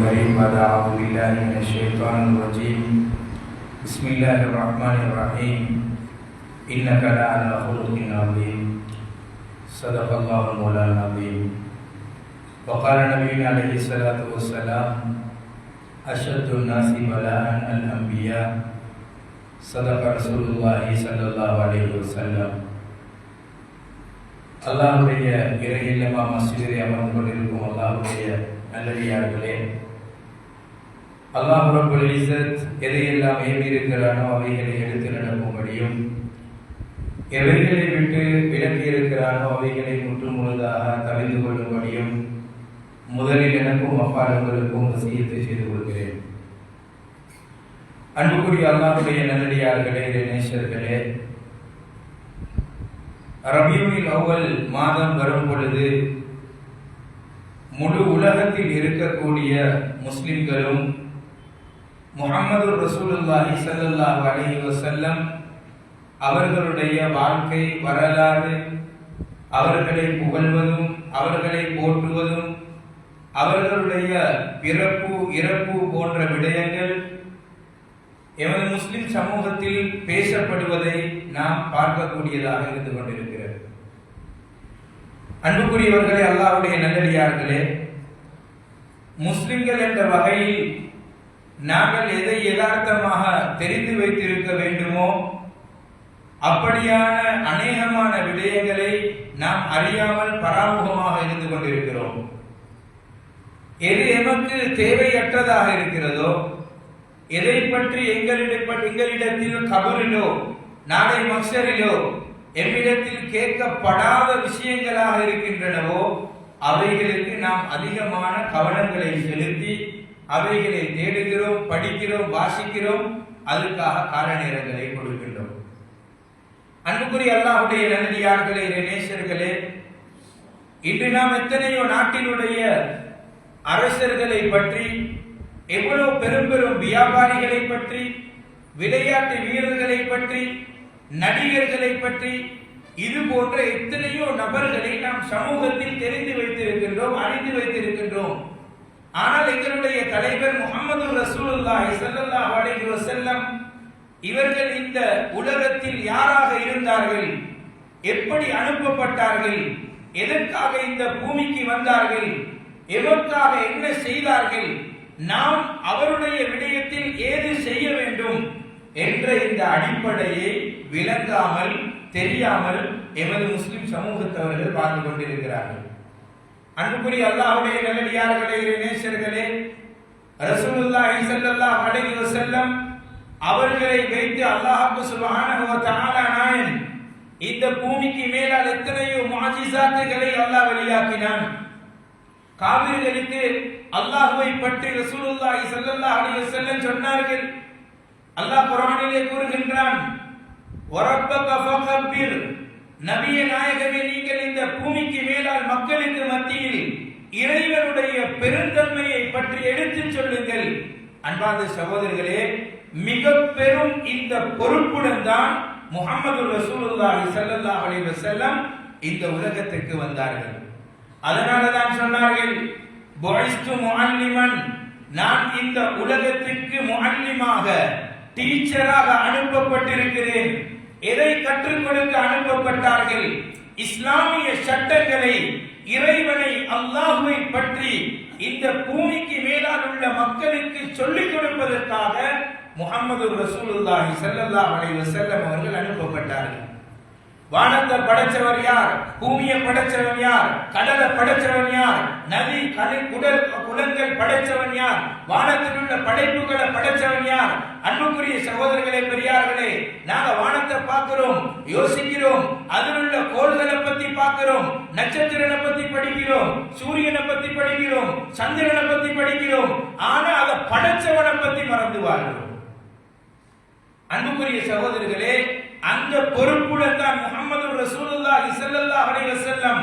الكريم بعد أعوذ بالله من الشيطان الرجيم بسم الله الرحمن الرحيم إنك لعلى خلق عظيم صدق الله المولى العظيم وقال نبينا عليه الصلاة والسلام أشد الناس بلاء الأنبياء صدق رسول الله صلى الله عليه وسلم. அல்லாஹ்வுடைய இறையில்லமா மஸ்ஜிதிலே அமர்ந்து கொண்டிருக்கும் அல்லாஹ்வுடைய நல்லடியார்களே, அல்லாஹ் ரப்பல் இஸ்ஸத் எதையெல்லாம் ஏவியிருக்கிறானோ அவைகளை எடுத்து நடக்கும்படியும், எவைகளை விட்டு விலக்கி இருக்கிறானோ அவைகளை முற்று முழுதாக தவிர்த்து கொள்ளும்படியும் முதலில் எனக்கும் அப்பாலங்களுக்கும் வசியத்தை செய்து கொள்கிறேன். அன்புக்குரிய அல்லாஹ்வுடைய நல்லடியார்களே, நேசர்களே, ரபியுல் அவ்வல் மாதம் வரும் பொழுது முழு உலகத்தில் இருக்கக்கூடிய முஸ்லிம்களும் முஹம்மது ரசூலுல்லாஹி ஸல்லல்லாஹு அலைஹி வஸல்லம் அவர்களுடைய வாழ்க்கை வரலாறு, அவர்களை புகழ்வதும் அவர்களை போற்றுவதும் அவர்களுடைய பிறப்பு இறப்பு போன்ற விடயங்கள் எமது முஸ்லிம் சமூகத்தில் பேசப்படுவதை நாம் பார்க்கக்கூடியதாக இருந்து கொண்டிருக்கிறது. அன்புக்குரியவர்களே, அல்லாஹ்வுடைய நல்லடியார்களே, முஸ்லிம்கள் என்ற வகையில் நாங்கள் எதை யதார்த்தமாக தெரிந்து வைத்திருக்க வேண்டுமோ அப்படியான அநேகமான விடயங்களை நாம் அறியாமல் பராமுகமாக இருந்து கொண்டிருக்கிறோம். எது எமக்கு தேவையற்றதாக இருக்கிறதோ, எதை பற்றி எங்களிடத்தில் கபரிலோ நாளை மக்சரிலோ எம்மிடத்தில் கேட்கப்படாத விஷயங்களாக இருக்கின்றனவோ அவைகளுக்கு நாம் அதிகமான கவனங்களை செலுத்தி அவைகளை தேடுகிறோம், படிக்கிறோம், வாசிக்கிறோம், அதுக்காக கால நேரங்களை கொடுக்கின்றோம். அன்புக்குரிய அல்லாஹ்வுடைய நல்லடியார்களே, நேசர்களே, இன்று நாம் எத்தனையோ நாட்டினுடைய அரசர்களை பற்றி, எவ்வளவு பெரும் பெரும் வியாபாரிகளை பற்றி, விளையாட்டு வீரர்களை பற்றி, நடிகர்களை பற்றி, இது போன்ற எத்தனையோ நபர்களை நாம் சமூகத்தில் தெரிந்து வைத்திருக்கின்றோம், அறிந்து வைத்திருக்கின்றோம். ஆனால் எங்களுடைய தலைவர் முஹம்மது ரசூலுல்லாஹி ஸல்லல்லாஹு அலைஹி வஸல்லம் இவர்கள் இந்த உலகத்தில் யாராக இருந்தார்கள், எப்படி அனுப்பப்பட்டார்கள், எதற்காக இந்த பூமிக்கு வந்தார்கள், எதற்காக என்ன செய்தார்கள், நாம் அவருடைய விடயத்தில் ஏது செய்ய வேண்டும் என்ற இந்த அடிப்படையை விளங்காமல் தெரியாமல் எமது முஸ்லிம் சமூகத்தவர்கள் வாழ்ந்து கொண்டிருக்கிறார்கள். அன்புக்குரிய அல்லாஹ்வுடைய நல்லடியார்களே, நேசர்களே, ரசூலுல்லாஹி ஸல்லல்லாஹு அலைஹி வஸல்லம் அவர்களை வைத்து அல்லாஹ் சுப்ஹானஹு வ தஆலா நாயன் இந்த பூமிக்கு மேலால் எத்தனையோ முஅஜிசாத்துகளை அல்லாஹ் வெளியாக்கினான். காபிர்களுக்கு அல்லாஹ்வை பற்றி ரசூலுல்லாஹி ஸல்லல்லாஹு அலைஹி வஸல்லம் சொன்னார்கள். அல்லாஹ் குர்ஆனிலே கூறுகின்றான், வரப்பக ஃபகபிர், நபியே நாயகமே, நீங்கள் இந்த பூமிக்கு மேலால் மக்களுக்கு மத்தியில் இறைவனுடைய பெருந்தன்மையை பற்றி எடுத்துச் சொல்லுங்கள். அன்பார்ந்த சகோதரர்களே, மிக பெரும் இந்த பொறுப்புடன் தான் முஹம்மது ரசூலுல்லாஹி ஸல்லல்லாஹு அலைஹி வஸல்லம் இந்த உலகத்திற்கு வந்தார்கள். அதனால தான் சொன்னார்கள், புஇஸ்து முஅல்லிமன், நான் இந்த உலகத்திற்கு முஅல்லிமாக, டீச்சராக அனுப்பப்பட்டிருக்கிறேன். எதை கற்றுக் கொடுக்க அனுப்பப்பட்டார்கள்? இஸ்லாமிய சட்டங்களை, இறைவனை, அல்லாஹ்வை பற்றி இந்த பூமிக்கு மேலால் உள்ள மக்களுக்கு சொல்லிக் கொடுப்பதற்காக முஹம்மது ரசூலுல்லாஹி ஸல்லல்லாஹு அலைஹி வஸல்லம் அவர்கள் அனுப்பப்பட்டார்கள். வானத்தை படைச்சவர் யார்? பூமியை படைச்சவன் யார்? கடலை படைச்சவன் யார்? நதி குலங்கள் படைச்சவன் யார்? வானத்தில் உள்ள படைப்புகளை படைச்சவன் யார்? அன்புக்குரிய சகோதரர்களே, பெரியார்களே, நாங்க வானத்தை பார்க்கிறோம், யோசிக்கிறோம், அதில் உள்ள கோள்களை பத்தி பார்க்கிறோம், நட்சத்திரனை பத்தி படிக்கிறோம், சூரியனை பத்தி படிக்கிறோம், சந்திரனை பத்தி படிக்கிறோம், ஆனா அதை படைச்சவனை பத்தி மறந்து வாழ்கிறோம். அன்புக்குரிய சகோதரர்களே, அந்த பொறுப்புடன் தான் முஹம்மது ரசூலுல்லாஹி ஸல்லல்லாஹு அலைஹி வஸல்லம்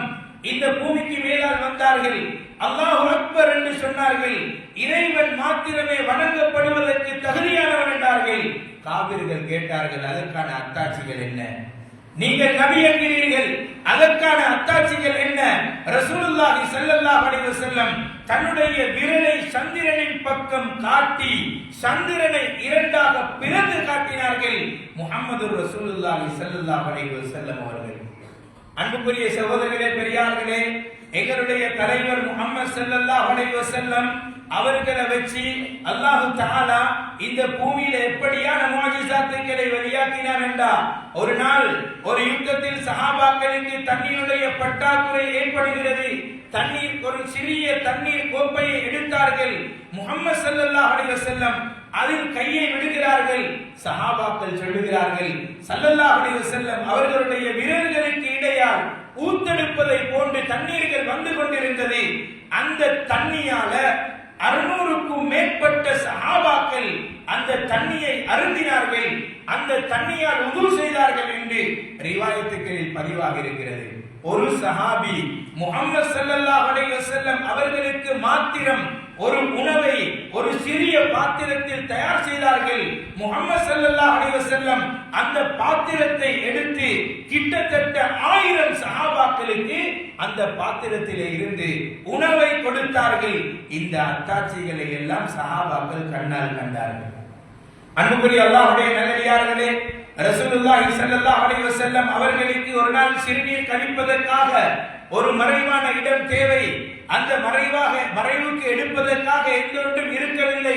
இந்த பூமிக்கு மேலால் வந்தார்கள். அல்லாஹு அக்பர் என்று சொன்னார்கள். இறைவன் மாத்திரமே வணங்கப்படுவதற்கு தகுதியானவன் என்றார்கள். காபிர்கள் கேட்டார்கள், அதற்கான அத்தாட்சிகள் என்ன? நீங்கள் நபி என்கிறீர்கள், அதற்கான அத்தாட்சிகள் என்ன? ரசூலுல்லாஹி ஸல்லல்லாஹு அலைஹி வஸல்லம் தன்னுடைய விரலை சந்திரனின் பக்கம் காட்டி சந்திரனை இரண்டாக பிளந்து காட்டினார்கள் முஹம்மது ரசூலுல்லாஹி ஸல்லல்லாஹு அலைஹி வஸல்லம் அவர்கள். அன்புக்குரிய சகோதரர்களே, பெரியார்களே, எங்களுடைய தலைவர் முஹம்மது ஸல்லல்லாஹு அலைஹி வஸல்லம் அவர்களை வச்சு அல்லாஹ் தஆலா இந்த பூமியில எப்படியான முஅஜிசாத்துக்களை வெளியாக்கினார் என்றா, ஒரு நாள் ஒரு யுத்தத்தில் சஹாபாக்களுக்கு தண்ணீருடைய பற்றாக்குறை ஏற்படுகிறது. தண்ணீர், ஒரு சிறிய தண்ணீர் கோப்பையை எடுத்தார்கள். முஹம்மது ஸல்லல்லாஹு அலைஹி வஸல்லம் அதில் கையை விடுகிறார்கள். சஹாபாக்கள் சொல்லுகிறார்கள், ஸல்லல்லாஹு அலைஹி வஸல்லம் அவர்களுடைய விரல்களுக்கு இடையால் ஊத்தெடுப்பதை போன்று தண்ணீர்கள் வந்து கொண்டிருந்தது. அந்த தண்ணியால 600க்கும் மேற்பட்ட சஹாபாக்கள் அந்த தண்ணியை அருந்தினார்கள். அந்த தண்ணியால் உது செய்தார்கள் என்று ரிவாயத்துகளில் பதிவாக இருக்கிறது. ஒரு சஹாபி முஹம்மது ஸல்லல்லாஹு அலைஹி வஸல்லம் அவர்களுக்கு மாத்திரம் ஒரு உணவை ஒரு சிறிய பாத்திரத்தில் தயார் செய்தார்கள். முஹம்மது ஸல்லல்லாஹு அலைஹி வஸல்லம் அந்த பாத்திரத்தை எடுத்து கிட்டத்தட்ட 1000 சஹாபாக்களுக்கு அந்த பாத்திரத்திலே இருந்து உணவை கொடுத்தார்கள். இந்த அத்தாட்சிகளை எல்லாம் சஹாபாக்கள் கண்ணால் கண்டார்கள். அன்புக்குரிய அல்லாஹ்வுடைய நல்லடியார்களே, ரசூலுல்லாஹி ஸல்லல்லாஹு அலைஹி வஸல்லம் அவர்களுக்கு ஒரு நாள் சிறுநீர் கழிப்பதற்காக ஒரு மறைவான இடம் தேவை. அந்த மறைவுக்கு எடுப்பதற்காக எந்த ஒன்றும் இருக்கவில்லை.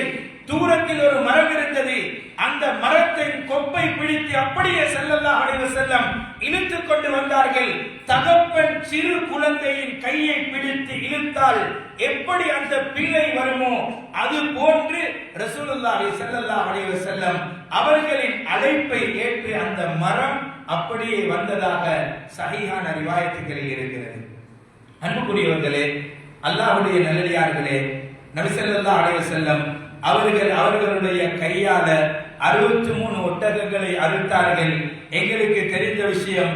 தூரத்தில் ஒரு மரம் இருந்தது. அந்த மரத்தின் கொப்பை பிடித்து அப்படியே ஸல்லல்லாஹு அலைஹி வஸல்லம் இழுத்துக் கொண்டு வந்தார்கள். தகப்பன் சிறு குழந்தையின் கையை பிடித்து இழுத்தால் எப்படி அந்த பிள்ளை வருமோ அது போன்று ரசூலுல்லாஹி ஸல்லல்லாஹு அலைஹி வஸல்லம் அவர்களின் அழைப்பை ஏற்று அந்த மரம் அப்படியே வந்ததாக சஹீஹான ரிவாயத்துகளில் இருக்கிறது. அன்புக்குரியவர்களே, அல்லாஹ்வுடைய நல்லடியார்களே, நபி ஸல்லல்லாஹு அலைஹி வஸல்லம் அவர்களுடைய கையால 63 ஒட்டகங்களை அறுத்தார்கள். எங்களுக்கு தெரிந்த விஷயம்.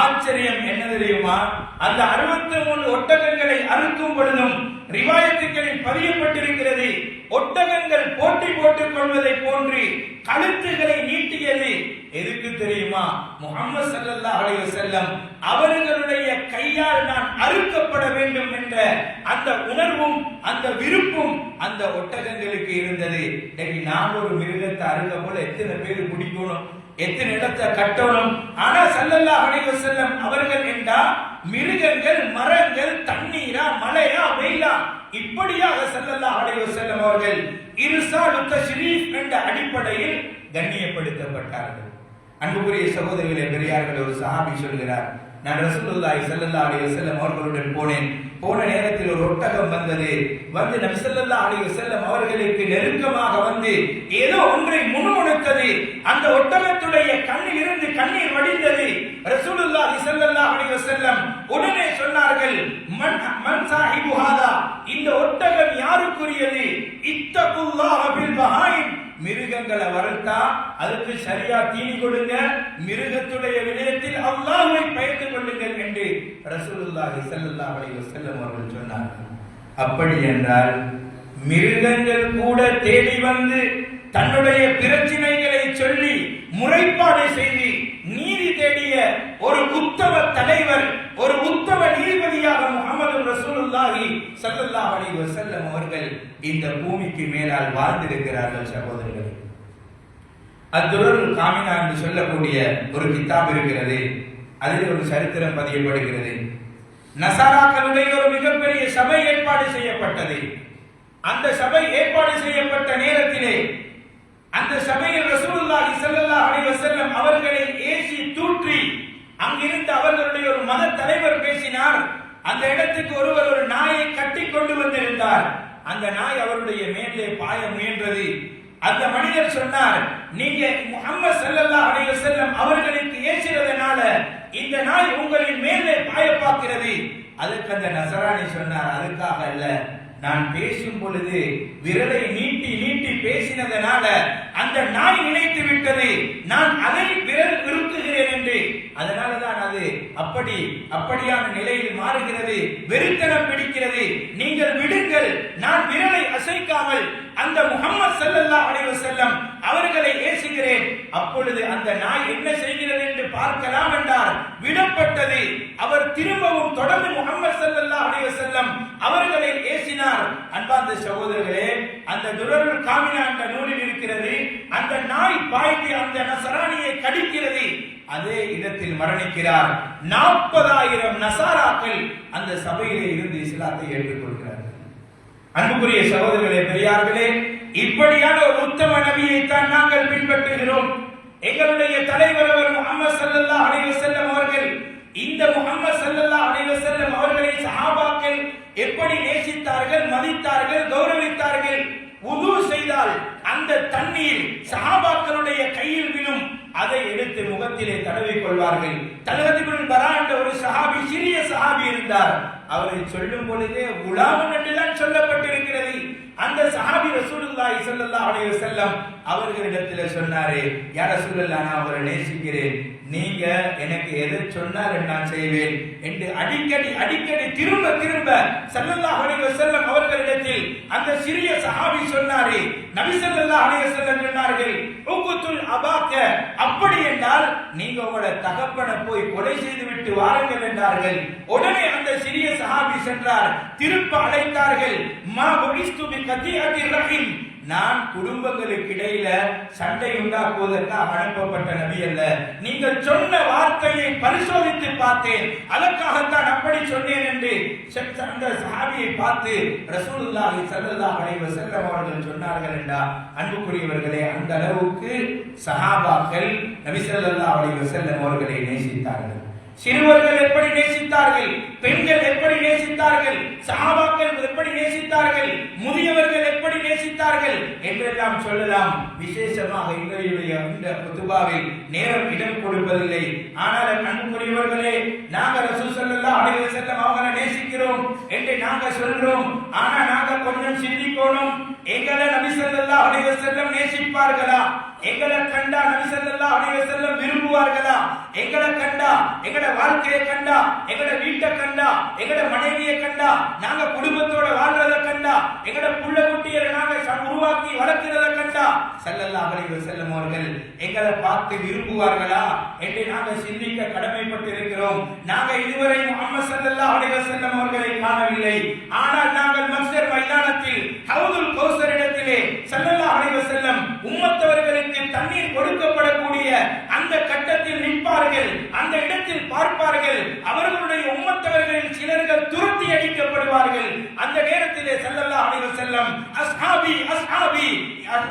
ஆச்சரியம் என்ன தெரியுமா? அந்த 63 ஒட்டகங்களை அறுக்கும் பொழுதும் ரிவாயத்துகளில் பதியப்பட்டிருக்கிறது, ஒட்டகங்கள் போட்டி போட்டுக் கொள்வதை போன்று கழுத்துகளை நீட்டியது. எதுக்கு தெரியுமா? முஹம்மது ஸல்லல்லாஹு அலைஹி வஸல்லம் அவர்களுடைய கையால் நான் அறுக்கப்பட வேண்டும் என்ற அந்த உணர்வும் அந்த விருப்பும் அந்த ஒட்டகங்களுக்கு இருந்தது. நான் ஒரு மிருகத்தை அறுக்க போல எத்தனை பேர் பிடிக்கணும், எத்தனை இடத்தை கட்டணும். ஆனா ஸல்லல்லாஹு அலைஹி வஸல்லம் அவர்கள் என்றா மிருகங்கள், மரங்கள், தண்ணீரா, மலையா, வெயிலா, இப்படியாக ஸல்லல்லாஹு அலைஹி வஸல்லம் அவர்கள் இர்சாலு தஷ்ரீஃப் என்ற அடிப்படையில் கண்ணியப்படுத்தப்பட்டார்கள். அன்புக்குரிய சகோதரர்களே, பெரியார்களே, ஒரு சஹாபி சொல்கிறார், நான் ரசூலுல்லாஹி ஸல்லல்லாஹு அலைஹி வஸல்லம் அவர்களுடன் போனேன். போன நேரத்தில் ஒரு ஒட்டகம் வந்தது. வந்து நபி ஸல்லல்லாஹு அலைஹி வஸல்லம் அவர்களுக்கு நெருக்கமாக வந்து ஏதோ ஒன்றை முணுமுணுத்தது. அந்த ஒட்டகத்துடைய கண்ணில் இருந்து கண்ணீர் வடிந்தது. ரசூலுல்லாஹி ஸல்லல்லாஹு அலைஹி வஸல்லம் உடனே சொன்னார்கள், மன் சாஹிபு ஹாதா, இந்த ஒட்டகம் யாருக்குரியது? இத்தகுல்லாஹ பில் பஹாயிம், மிருகங்களை வளர்த்தா அதுக்கு சரியா தீனி கொடுங்க, மிருகத்துடைய விடயத்தில் அல்லாஹ்வை பயந்து கொள்ளுங்கள் என்று ரசூலுல்லாஹி ஸல்லல்லாஹு அலைஹி வஸல்லம் அவர்கள் சொன்னார்கள். அப்படி என்றால் மிருகங்கள் கூட தேடி வந்து தன்னுடைய பிரச்சனைகளை சொல்லி முறைப்பாடு செய்து நீதி தேடிய ஒரு உத்தம தலைவர், ஒரு உத்தம நீதிபதியாக முஹம்மது ரசூலுல்லாஹி ஸல்லல்லாஹு அலைஹி வஸல்லம் அவர்கள் இந்த பூமிக்கு மேலால் வாழ்ந்திருக்கிறார்கள். சகோதரர்களே, அத்துருல் காமினா என்று சொல்லக்கூடிய ஒரு கிதாப் இருக்கிறது. அதில் ஒரு சரித்திரம் பதியப்படுகிறது. நசாராக்களுடைய ஒரு மிகப்பெரிய சபை ஏற்பாடு செய்யப்பட்டது. அந்த சபை ஏற்பாடு செய்யப்பட்ட நேரத்திலே அந்த சபையில் ரசூலுல்லாஹி ஸல்லல்லாஹு அலைஹி வஸல்லம் அவர்களை ஏசி தூற்றி அங்கிருந்து அவர்களுடைய ஒரு மத தலைவர் பேசினார். அந்த இடத்துக்கு ஒருவர் ஒரு நாயை கட்டி கொண்டு வந்திருந்தார். அந்த நாய் அவருடைய மேலே பாய முயன்றது. அந்த மனிதர் சொன்னார், நீங்க முஹம்மது ஸல்லல்லாஹு அலைஹி வஸல்லம் அவர்களுக்கு ஏசிறதனால இந்த நாய் உங்களின் மேலே பாய பார்க்கிறது. அதுக்கு அந்த நசராணி சொன்னார், அதுக்காக அல்ல, நான் பேசும் பொழுது விரலை நீட்டி நீட்டி பேசினதனால அந்த நாய் நினைத்து விட்டது நான் அதை விரல் விரும்புகிறேன் என்று. அதனாலதான் அது அப்படியான நிலையில் மாறுகிறது, வெறுத்தனம் பிடிக்கிறது. நீங்கள் விடுங்கள், நான் விரலை அசைக்காமல் அந்த முஹம்மது ஸல்லல்லாஹு அலைஹி வஸல்லம் அவர்களை ஏசுகிறேன். அப்பொழுது அந்த நாய் என்ன செய்கிறது என்று பார்க்கலாம் என்றார். விடப்பட்டது. அவர் திரும்பவும் தொடர்ந்து முஹம்மது ஸல்லல்லாஹு அலைஹி வஸல்லம் அவர்களை ஏசினார். அன்பார்ந்த சகோதரர்களே, அந்த அந்த துரருல் காமினா என்ற நூலில் இருக்கிறது. அந்த நாய் பாய்ந்து அந்த நசராணியை கடிக்கிறது. அதே இடத்தில் மரணிக்கிறார். 40,000 நசாராக்கள் அந்த சபையிலே இருந்து இஸ்லாத்தை ஏற்றுக்கொள்கிறார்கள். அன்புக்குரிய சகோதரர்களே, பெரியார்களே, இப்படியான ஒரு உத்தம நபியை தான் நாங்கள் பின்பற்றுகிறோம். எங்களுடைய தலைவர் அவர் முஹம்மது ஸல்லல்லாஹு அலைஹி வஸல்லம் அவர்கள். இந்த முஹம்மது ஸல்லல்லாஹு அலைஹி வஸல்லம் அவர்களை சஹாபாக்கள் எப்படி நேசித்தார்கள், மதித்தார்கள், கௌரவித்தார்கள். வுது செய்தால் அந்த தண்ணீர் சஹாபாக்களுடைய கையில் விழும். அதை எடுத்து முகத்திலே தடவி கொள்வார்கள். தல்ஹத் இப்னு பரா என்ற ஒரு சஹாபி, சிறிய சஹாபி இருந்தார். அவரை சொல்லும் பொழுதே குலாம் என்றுதான் சொல்லப்பட்டிருக்கிறது. அந்த சஹாபி ரசூலுல்லாஹி ஸல்லல்லாஹு அலைஹி வஸல்லம் அவர்களிடத்தில் சொன்னாரே, யா ரசூலல்லாஹ், நான் அவரை நேசிக்கிறேன், நீங்க எனக்கு எதை சொன்னாலும் நான் செய்வேன் என்று அடிக்கடி திரும்ப ஸல்லல்லாஹு அலைஹி வஸல்லம் அவர்களிடத்தில் அந்த சிறிய சஹாபி சொன்னாரே. நபி ஸல்லல்லாஹு அலைஹி வஸல்லம் சொன்னார்கள், உகுத்துல் அபாக்க, அப்படி என்றால் நீங்க உங்களோட தகப்பனை போய் கொலை செய்து விட்டு வாருங்கள் என்றார்கள். உடனே அந்த சிறிய சஹாபி சென்றார். திருப்ப அழைத்தார்கள். மா புஇஸ்து பி கதிஅத்தி ரஹிம், நான் குடும்பங்களுக்கு இடையில சண்டை உண்டாக்குவதற்காக அனுப்பப்பட்ட நபி அல்ல. நீங்கள் சொன்ன வார்த்தையை பரிசோதித்து பார்த்தேன், அதற்காகத்தான் அப்படி சொன்னேன் என்று அந்த சஹாபியை பார்த்து ரசூலுல்லாஹி ஸல்லல்லாஹு அலைஹி வஸல்லம் அவர்கள் சொன்னார்கள் என்றார். அன்புக்குரியவர்களே, அந்த அளவுக்கு சஹாபாக்கள் நபி ஸல்லல்லாஹு அலைஹி வஸல்லம் அவர்களை நேசித்தார்கள். சிறுவர்கள் எப்படி நேசித்தார்கள், பெண்கள் எப்படி நேசித்தார்கள், சஹாபாக்கள் எப்படி நேசித்தார்கள், முதியவர்கள் எப்படி நேசித்தார்கள் என்றெல்லாம் சொல்லலாம். விசேஷமாக இன்றைய இந்த குதுபாவில் நேரம் இடம் கொடுப்பதில்லை. ஆனால் அன்புக்குரியவர்களே, நாங்க ரசூல் ஸல்லல்லாஹு அலைஹி வஸல்லம் அவங்களை நேசிக்கிறோம் என்று நாங்க சொல்றோம். ஆனா நாங்க கொஞ்சம் சிந்திக்கணும். எங்களை நபி ஸல்லல்லாஹு அலைஹி வஸல்லம் நேசிப்பார்களா? எங்களை கண்டா நபி ஸல்லல்லாஹு அலைஹி வஸல்லம் விரும்புவார்களா? எங்களை கண்டா, எங்கட வாழ்க்கையை கண்டா, எங்கட வீட்டை கண்டா, எங்கட மனைவியை கண்டா, நாங்க குடும்பத்தோட வாழ்றத கண்டா, எங்கட புள்ள குட்டியை நாங்க உருவாக்கி வளர்க்கிறத கண்டா ஸல்லல்லாஹு அலைஹி வஸல்லம் அவர்கள் எங்களை பார்த்து விரும்புவார்களா என்று நாங்க சிந்திக்க கடமைப்பட்டு இருக்கிறோம். நாங்க இதுவரை முஹம்மது ஸல்லல்லாஹு அலைஹி வஸல்லம் அவர்களை காணவில்லை. ஆனால் நாங்கள் மஹ்ஷர் மைதானத்தில் ஹவுதுல் கௌசர் இடத்திலே ஸல்லல்லாஹு அலைஹி வஸல்லம் உம்மத்தவர்களுக்கு தண்ணீர் கொடுக்கப்படக்கூடிய அந்த கட்டத்தில் நிற்பார்கள். அந்த இடத்தில் பார்ப்பார்கள். அவர்களுடைய உம்மத்தவர்களில் சிலர்கள் துரத்தி அடிக்கப்படுவார்கள். அந்த நேரத்திலே ஸல்லல்லாஹு அலைஹி வஸல்லம் அஸ்ஹாபி அஸ்ஹாபி,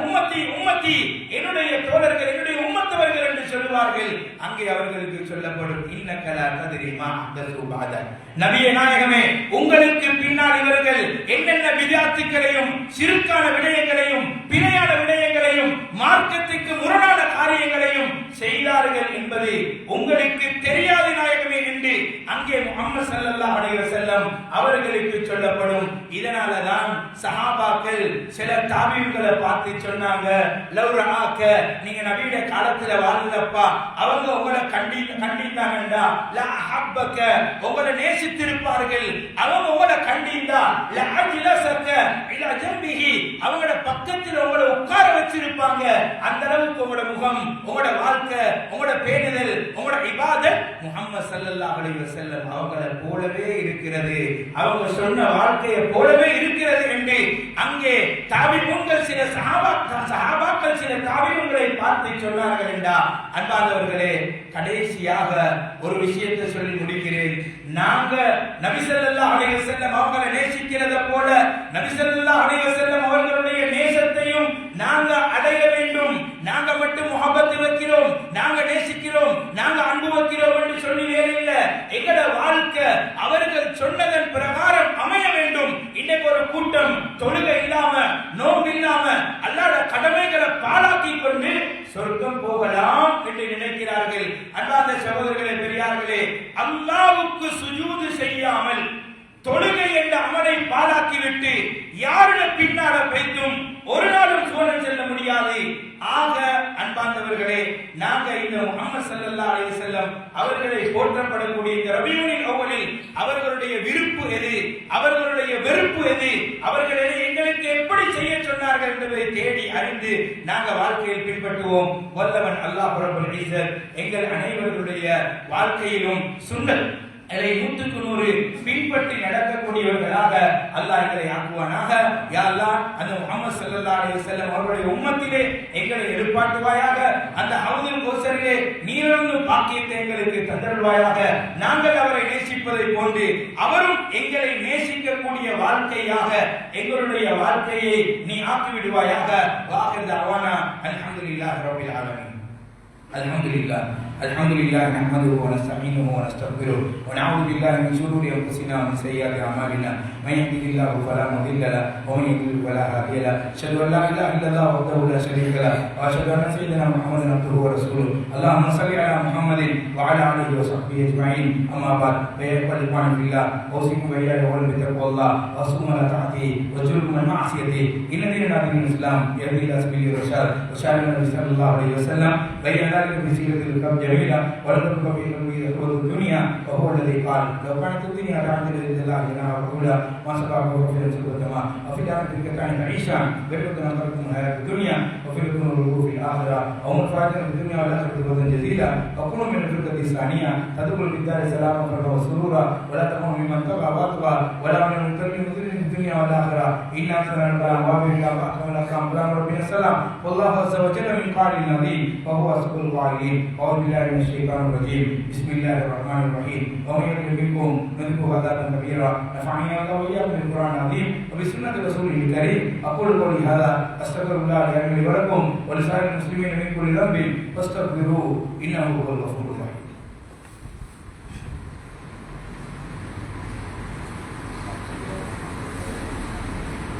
உம்மத்தி உம்மத்தி, என்னுடைய தோழர்கள், என்னுடைய உம்மத்தவர்கள் என்று சொல்வார்கள். அங்கே அவர்களுக்கு சொல்லப்படும், இன்னக லா தத்ரி மா அஹ்தஸு பஅத, நபியே நாயகமே, உங்களுக்கு பின்னால் இவர்கள் என்னென்ன வித்யாத்துக்களையும் சிறுக்கான விடயங்களையும் பிழையான விடயங்களையும் மார்க்கத்துக்கு முரணான காரியங்களையும் செய்தார்கள் என்பது உங்களுக்கு தெரியாது நாயகமே என்று அங்கே முஹம்மது ஸல்லல்லாஹு அலைஹி வஸல்லம் அவர்களுக்கு சொல்லப்படும். இதனால தான் சஹாபாக்கள் சில தாபீன்களை பார்த்து சொன்னாங்க, லவ்ராக்க, நீங்க நபியுடைய காலத்துல வாழ்ந்தப்பா அவங்க உங்களை கண்டித்தாங்கடா, லா ஹப்பக்க, உங்களை நேசித்திருப்பார்கள். அவங்க உங்களை கண்டிந்தா, லா அஜ்லஸக்க இலா ஜம்பிஹி, அவங்களோட பக்கத்தில் உங்களை உட்கார வச்சிருப்பாங்க. அந்த அளவுக்கு உங்களோட முகம், உங்களோட வாழ்க்கை, உங்களோட பேணுதல், உங்களோட இபாதத் முஹம்மது ஸல்லல்லாஹு அலைஹி வஸல்லம் அவங்களை போலவே இருக்கிறது, அவங்க சொன்ன வாழ்க்கையை போலவே இருக்கிறது என்று அங்கே தாபீன்கள் சில சஹாபாக்கள் சில தாபீன்களை பார்த்து சொன்னார்கள் என்றா. அன்பானவர்களே, கடைசியாக ஒரு விஷயத்தை சொல்லி முடிக்கிறேன். நாங்க நபி ஸல்லல்லாஹு அலைஹி வஸல்லம் அவங்களை நேசிக்கிறத போல நபி ஸல்லல்லாஹு அலைஹி வஸல்லம் அவர்களுடைய நேசத்தையும் நாங்க அடைய வேண்டும். நாங்க மட்டும் முஹப்பத் வைக்கிறோம், நாங்க நேசிக்கிறோம், நாங்க அன்பு வைக்கிறோம் என்று சொல்லி வேறு இல்ல. எங்கட வாழ்க்கை அவர்கள் சொன்னதன் பிரகாரம் அமைய வேண்டும். இன்னைக்கு ஒரு கூட்டம் தொழுகை இல்லாம, நோன்பு இல்லாம, அல்லாஹ்வுடைய கடமைகளை பாழாக்கி கொண்டு சொர்க்கம் போகலாம் என்று நினைக்கிறார்கள். அன்பார்ந்த சகோதரர்களே, பெரியார்களே, அல்லாஹ்வுக்கு சுஜூது செய்யாமல் தொழுகை என்ற அமலை பாழாக்கிவிட்டு யாருடைய பின்னால வைத்தும் ஒரு நாளும் சுவனம் செல்ல முடியாது. ஆக அன்பார்ந்தவர்களே, நாங்க இந்த முஹம்மது ஸல்லல்லாஹு அலைஹி வஸல்லம் அவர்களை போற்றப்படக்கூடிய இந்த ரபியுல் அவ்வலில் அவர்களுடைய விருப்பு எது, அவர்களுடைய வெறுப்பு எது, அவர்கள் எங்களுக்கு எப்படி செய்ய சொன்னார்கள் என்பதை தேடி அறிந்து நாங்க வாழ்க்கையில் பின்பற்றுவோம். வல்லவன் அல்லாஹ் ரப்பல் இஸ்ஸத் எங்கள் அனைவருடைய வாழ்க்கையிலும் சுன்னத் அதை 100க்கு 100 பின்பற்றி நடக்கக்கூடியவர்களாக அல்லாஹ் எங்களை ஆக்குவானாக. யா அல்லாஹ், அந்த முஹம்மது ஸல்லல்லாஹு அலைஹி வஸல்லம் அவருடைய உம்மத்திலே எங்களை எழுப்பாட்டுவாயாக. அந்த ஹவுதுல் கௌசரிலே நீரருந்தும் பாக்கியத்தை எங்களுக்கு தந்தருள்வாயாக. நாங்கள் அவரை நேசிப்பதை போன்று அவரும் எங்களை நேசிக்கக்கூடிய வாழ்க்கையாக எங்களுடைய வாழ்க்கையை நீ ஆக்கிவிடுவாயாக. வாஹிர் தஅவானா அல்ஹம்துலில்லாஹி ரப்பில் ஆலமீன். الحمد لله نحمده ونستعينه ونستغفره ونعوذ بالله من شرور انفسنا ومن سيئات اعمالنا من يهده الله فلا مضل له ومن يضلل فلا هادي له اشهد ان لا اله الا الله وحده لا شريك له واشهد ان سيدنا محمدا عبده ورسوله اللهم صل على محمد وعلى اله وصحبه اجمعين اما بعد فيا اخوان في الله اوصيكم واياي بتقوى الله واصوم على طاعته واجتنبوا من معصيته ان دين الاسلام يهدي الى سبيل الرشاد وشار النبي صلى الله عليه وسلم بين ذلك بسيره الكرم جميلا ولكم في الدنيا وهو الذي قال لو كانت الدنيا تعدل لله جناح بعوضة ما سقاه في السماء وفي ذلك كان عيشا بينكم نظركم الحياة الدنيا وفي الغرور في الآخرة أو مفاجأة في الدنيا والآخرة فوزا جزيلا وكونوا من الفرقة الثانية تدخل في الدار سلاما فرحا وسرورا ولا تكونوا ممن طغى وطغى ولا من المتكلم في الدنيا والآخرة إن أكثر الأنبياء وابن وأحكم الأحكام كلام ربنا السلام والله عز وجل من قال النبي وهو أصدق القائلين أعوذ بالله من الشيطان الرجيم بسم الله الرحمن الرحيم ومن يطع منكم نذقه عذابا كبيرا نفعني الله وإياكم بالقرآن العظيم وبسنة رسوله الكريم أقول قولي هذا أستغفر الله لي ولكم ولسائر المسلمين من كل ذنب فاستغفروه إنه هو الغفور الرحيم.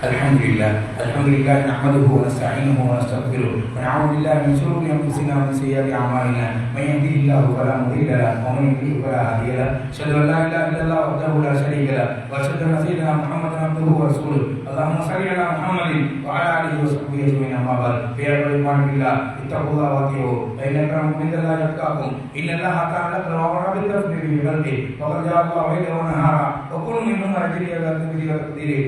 الحمد لله نحمده ونستعينه ونستغفره ونعوذ بالله من شرور انفسنا ومن سيئات اعمالنا من يهده الله فلا مضل له ومن يضلل فلا هادي له اشهد ان لا اله الا الله وحده لا شريك له واشهد ان سيدنا محمدا عبده ورسوله اللهم صل على محمد وعلى اله وصحبه اجمعين اما بعد فيا اخوان بالله اتقوا الله واطيعوه فان اكرمكم عند الله يتقاكم ان الله تعالى امر بالتفضيل بخلقه وقد جاء الله ليلا ونهارا وكل منهما يجري على تدبير وتقديره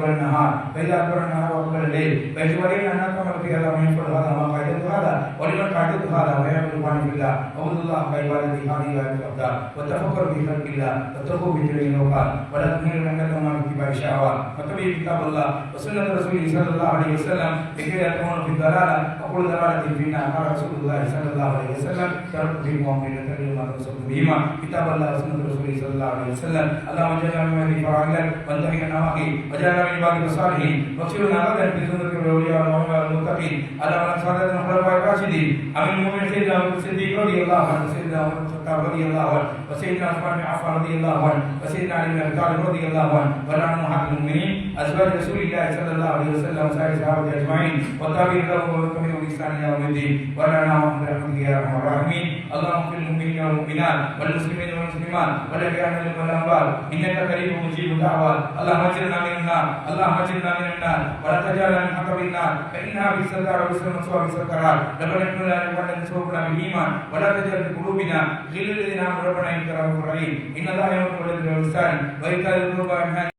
بل النهار فإذا أكبر النهار وأكبر الليل فيجب أن نعمل في هذا ومن يفعل هذا ما قاعدته هذا ولمن قاعدته هذا ويعمل القرآن في الله وعبد الله بعبادته هذه الآية الأفضل وتفكر في خلق الله واتقوا بجميع الأوقات ولا تهملوا من كتم في اتباع الشهوات واتبعوا كتاب الله وسنة رسوله صلى الله عليه وسلم لكي لا تكونوا في الضلالة وكل ضلالة في النار قال رسول الله صلى الله عليه وسلم تركت فيكم أمرين كلمة تصدق بهما كتاب الله وسنة رسوله صلى الله عليه وسلم اللهم اجعلنا من هذه فرائضك وانتهي النواهي وجعلنا من عبادك الصالحين واغفرنا غدا في سنة الأولياء والمتقين اللهم صل على الخلفاء الراشدين أمين المؤمنين سيدنا أبو بكر الصديق رضي الله عنه وسيدنا عمر بن الخطاب رضي الله عنه وسيدنا عثمان بن عفان رضي الله عنه وسيدنا علي بن أبي طالب رضي الله عنه وعن أمهات المؤمنين أزواج رسول الله صلى الله عليه وسلم وسائر الصحابة أجمعين والتابعين لهم وتبعهم بإحسان إلى يوم الدين ولنا وهم برحمتك يا أرحم الراحمين اللهم اغفر للمؤمنين والمؤمنات والمسلمين والمسلمات والأحياء منهم والأموات إنك قريب مجيب الدعوات اللهم اجرنا من النار اللهم اجرنا من النار ولا تجعلنا من حطب النار فإنها بالسكر وبسر مسوى بالسكرات ربنا اغفر لنا ولنا نسوقنا بالإيمان ولا تجعل في قلوبنا غل الذين آمنوا ربنا إنك رؤوف رحيم إن الله يأمر بالعدل والإحسان وإيتاء ذي القربى